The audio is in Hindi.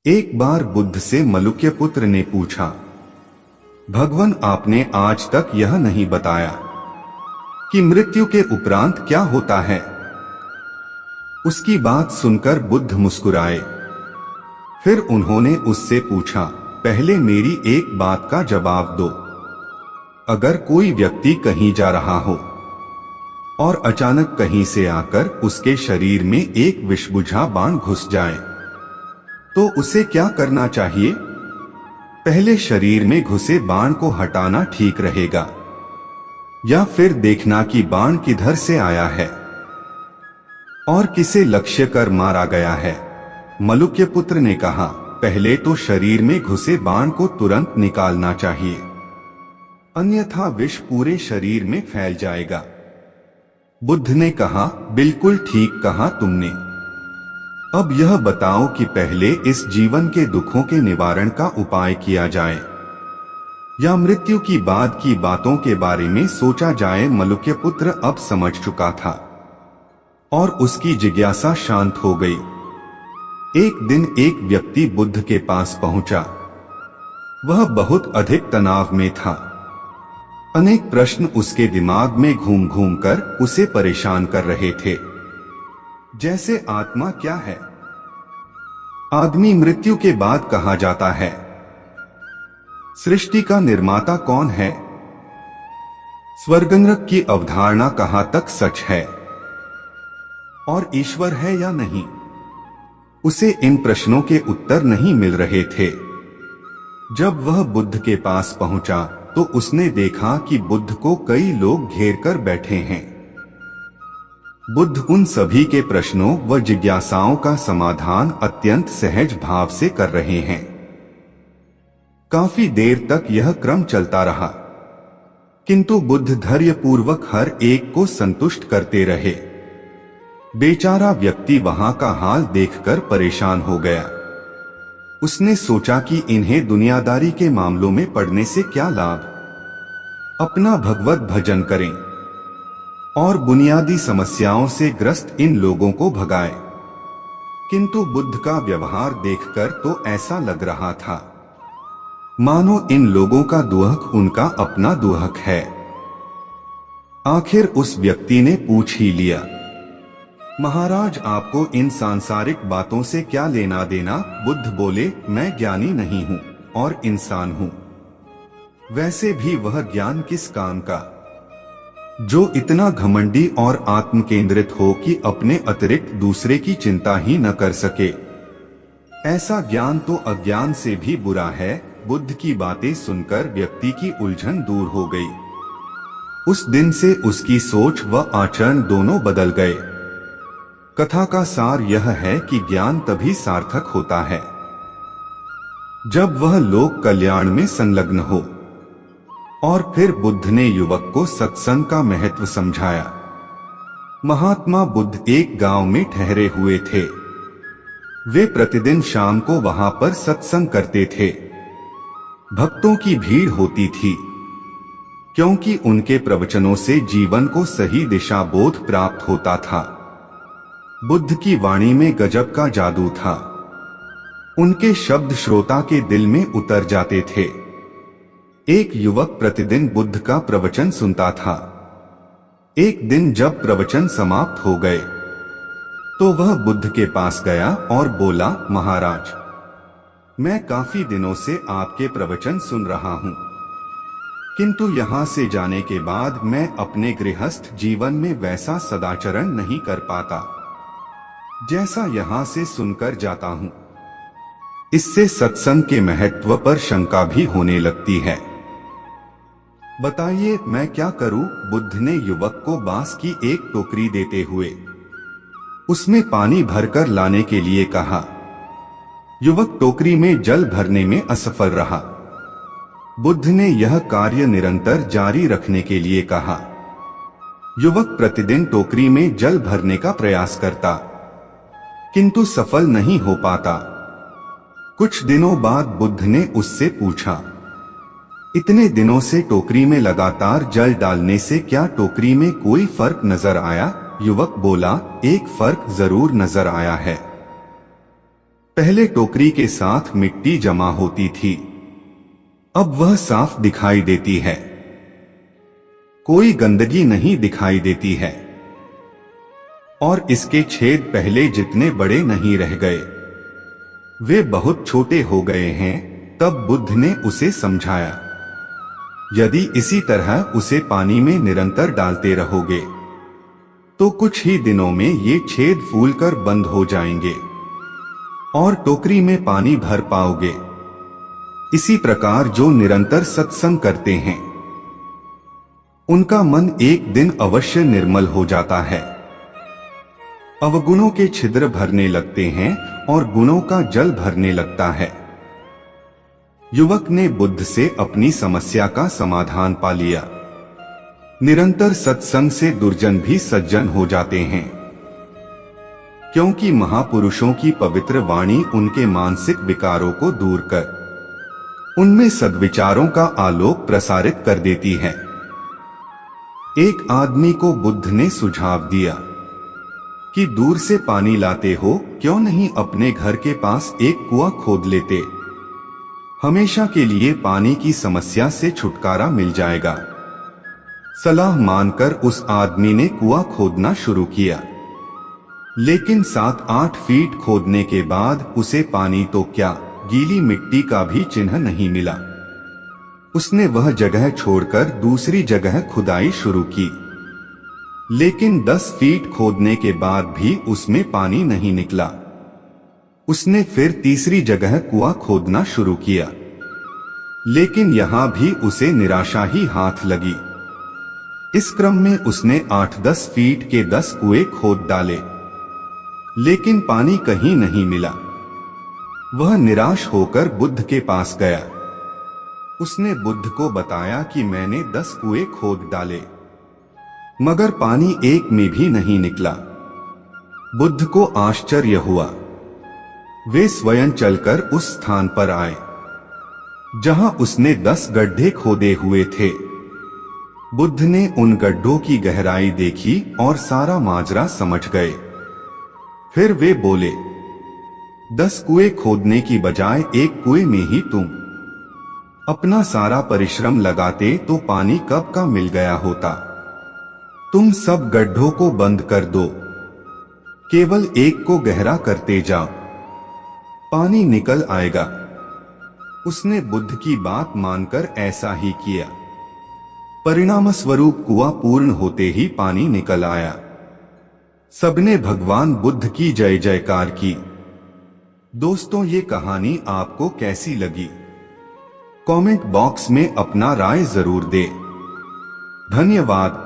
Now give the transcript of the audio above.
एक बार बुद्ध से मलुक्य पुत्र ने पूछा, भगवान आपने आज तक यह नहीं बताया कि मृत्यु के उपरांत क्या होता है। उसकी बात सुनकर बुद्ध मुस्कुराए। फिर उन्होंने उससे पूछा, पहले मेरी एक बात का जवाब दो। अगर कोई व्यक्ति कहीं जा रहा हो और अचानक कहीं से आकर उसके शरीर में एक विषबुझा बाण घुस जाए तो उसे क्या करना चाहिए? पहले शरीर में घुसे बाण को हटाना ठीक रहेगा या फिर देखना कि बाण किधर से आया है और किसे लक्ष्य कर मारा गया है? मलुक्य पुत्र ने कहा, पहले तो शरीर में घुसे बाण को तुरंत निकालना चाहिए, अन्यथा विष पूरे शरीर में फैल जाएगा। बुद्ध ने कहा, बिल्कुल ठीक कहा तुमने। अब यह बताओ कि पहले इस जीवन के दुखों के निवारण का उपाय किया जाए या मृत्यु की बाद की बातों के बारे में सोचा जाए। मलुक्य पुत्र अब समझ चुका था और उसकी जिज्ञासा शांत हो गई। एक दिन एक व्यक्ति बुद्ध के पास पहुंचा। वह बहुत अधिक तनाव में था। अनेक प्रश्न उसके दिमाग में घूम घूम कर उसे परेशान कर रहे थे, जैसे आत्मा क्या है, आदमी मृत्यु के बाद कहा जाता है, सृष्टि का निर्माता कौन है, स्वर्ग नरक की अवधारणा कहां तक सच है और ईश्वर है या नहीं। उसे इन प्रश्नों के उत्तर नहीं मिल रहे थे। जब वह बुद्ध के पास पहुंचा तो उसने देखा कि बुद्ध को कई लोग घेर कर बैठे हैं। बुद्ध उन सभी के प्रश्नों व जिज्ञासाओं का समाधान अत्यंत सहज भाव से कर रहे हैं। काफी देर तक यह क्रम चलता रहा, किंतु बुद्ध धैर्यपूर्वक हर एक को संतुष्ट करते रहे। बेचारा व्यक्ति वहां का हाल देखकर परेशान हो गया। उसने सोचा कि इन्हें दुनियादारी के मामलों में पड़ने से क्या लाभ, अपना भगवत भजन करें और बुनियादी समस्याओं से ग्रस्त इन लोगों को भगाए। किंतु बुद्ध का व्यवहार देखकर तो ऐसा लग रहा था मानो इन लोगों का दुहक उनका अपना दुहक है। आखिर उस व्यक्ति ने पूछ ही लिया, महाराज आपको इन सांसारिक बातों से क्या लेना देना? बुद्ध बोले, मैं ज्ञानी नहीं हूं और इंसान हूं। वैसे भी वह ज्ञान किस काम का जो इतना घमंडी और आत्म केंद्रित हो कि अपने अतिरिक्त दूसरे की चिंता ही न कर सके। ऐसा ज्ञान तो अज्ञान से भी बुरा है। बुद्ध की बातें सुनकर व्यक्ति की उलझन दूर हो गई। उस दिन से उसकी सोच व आचरण दोनों बदल गए। कथा का सार यह है कि ज्ञान तभी सार्थक होता है जब वह लोक कल्याण में संलग्न हो। और फिर बुद्ध ने युवक को सत्संग का महत्व समझाया। महात्मा बुद्ध एक गांव में ठहरे हुए थे। वे प्रतिदिन शाम को वहां पर सत्संग करते थे। भक्तों की भीड़ होती थी, क्योंकि उनके प्रवचनों से जीवन को सही दिशा बोध प्राप्त होता था। बुद्ध की वाणी में गजब का जादू था। उनके शब्द श्रोता के दिल में उतर जाते थे। एक युवक प्रतिदिन बुद्ध का प्रवचन सुनता था। एक दिन जब प्रवचन समाप्त हो गए तो वह बुद्ध के पास गया और बोला, महाराज, मैं काफी दिनों से आपके प्रवचन सुन रहा हूं, किंतु यहां से जाने के बाद मैं अपने गृहस्थ जीवन में वैसा सदाचरण नहीं कर पाता जैसा यहां से सुनकर जाता हूं। इससे सत्संग के महत्व पर शंका भी होने लगती है। बताइए मैं क्या करूं? बुद्ध ने युवक को बांस की एक टोकरी देते हुए उसमें पानी भरकर लाने के लिए कहा। युवक टोकरी में जल भरने में असफल रहा। बुद्ध ने यह कार्य निरंतर जारी रखने के लिए कहा। युवक प्रतिदिन टोकरी में जल भरने का प्रयास करता, किंतु सफल नहीं हो पाता। कुछ दिनों बाद बुद्ध ने उससे पूछा, इतने दिनों से टोकरी में लगातार जल डालने से क्या टोकरी में कोई फर्क नजर आया? युवक बोला, एक फर्क जरूर नजर आया है। पहले टोकरी के साथ मिट्टी जमा होती थी, अब वह साफ दिखाई देती है। कोई गंदगी नहीं दिखाई देती है और इसके छेद पहले जितने बड़े नहीं रह गए, वे बहुत छोटे हो गए हैं। तब बुद्ध ने उसे समझाया, यदि इसी तरह उसे पानी में निरंतर डालते रहोगे तो कुछ ही दिनों में ये छेद फूलकर बंद हो जाएंगे और टोकरी में पानी भर पाओगे। इसी प्रकार जो निरंतर सत्संग करते हैं उनका मन एक दिन अवश्य निर्मल हो जाता है। अवगुणों के छिद्र भरने लगते हैं और गुणों का जल भरने लगता है। युवक ने बुद्ध से अपनी समस्या का समाधान पा लिया। निरंतर सत्संग से दुर्जन भी सज्जन हो जाते हैं, क्योंकि महापुरुषों की पवित्र वाणी उनके मानसिक विकारों को दूर कर उनमें सद्विचारों का आलोक प्रसारित कर देती है। एक आदमी को बुद्ध ने सुझाव दिया कि दूर से पानी लाते हो, क्यों नहीं अपने घर के पास एक कुआं खोद लेते, हमेशा के लिए पानी की समस्या से छुटकारा मिल जाएगा। सलाह मानकर उस आदमी ने कुआं खोदना शुरू किया, लेकिन 7-8 फीट खोदने के बाद उसे पानी तो क्या, गीली मिट्टी का भी चिन्ह नहीं मिला। उसने वह जगह छोड़कर दूसरी जगह खुदाई शुरू की, लेकिन 10 फीट खोदने के बाद भी उसमें पानी नहीं निकला। उसने फिर तीसरी जगह कुआं खोदना शुरू किया, लेकिन यहां भी उसे निराशा ही हाथ लगी। इस क्रम में उसने 8-10 फीट के 10 कुएं खोद डाले, लेकिन पानी कहीं नहीं मिला। वह निराश होकर बुद्ध के पास गया। उसने बुद्ध को बताया कि मैंने 10 कुएं खोद डाले, मगर पानी एक में भी नहीं निकला। बुद्ध को आश्चर्य हुआ। वे स्वयं चलकर उस स्थान पर आए जहां उसने 10 गड्ढे खोदे हुए थे। बुद्ध ने उन गड्ढों की गहराई देखी और सारा माजरा समझ गए। फिर वे बोले, 10 कुएं खोदने की बजाय एक कुएं में ही तुम अपना सारा परिश्रम लगाते तो पानी कब का मिल गया होता। तुम सब गड्ढों को बंद कर दो, केवल एक को गहरा करते जाओ, पानी निकल आएगा। उसने बुद्ध की बात मानकर ऐसा ही किया। परिणाम स्वरूप कुआं पूर्ण होते ही पानी निकल आया। सबने भगवान बुद्ध की जय जयकार की। दोस्तों, ये कहानी आपको कैसी लगी? कमेंट बॉक्स में अपना राय जरूर दें। धन्यवाद।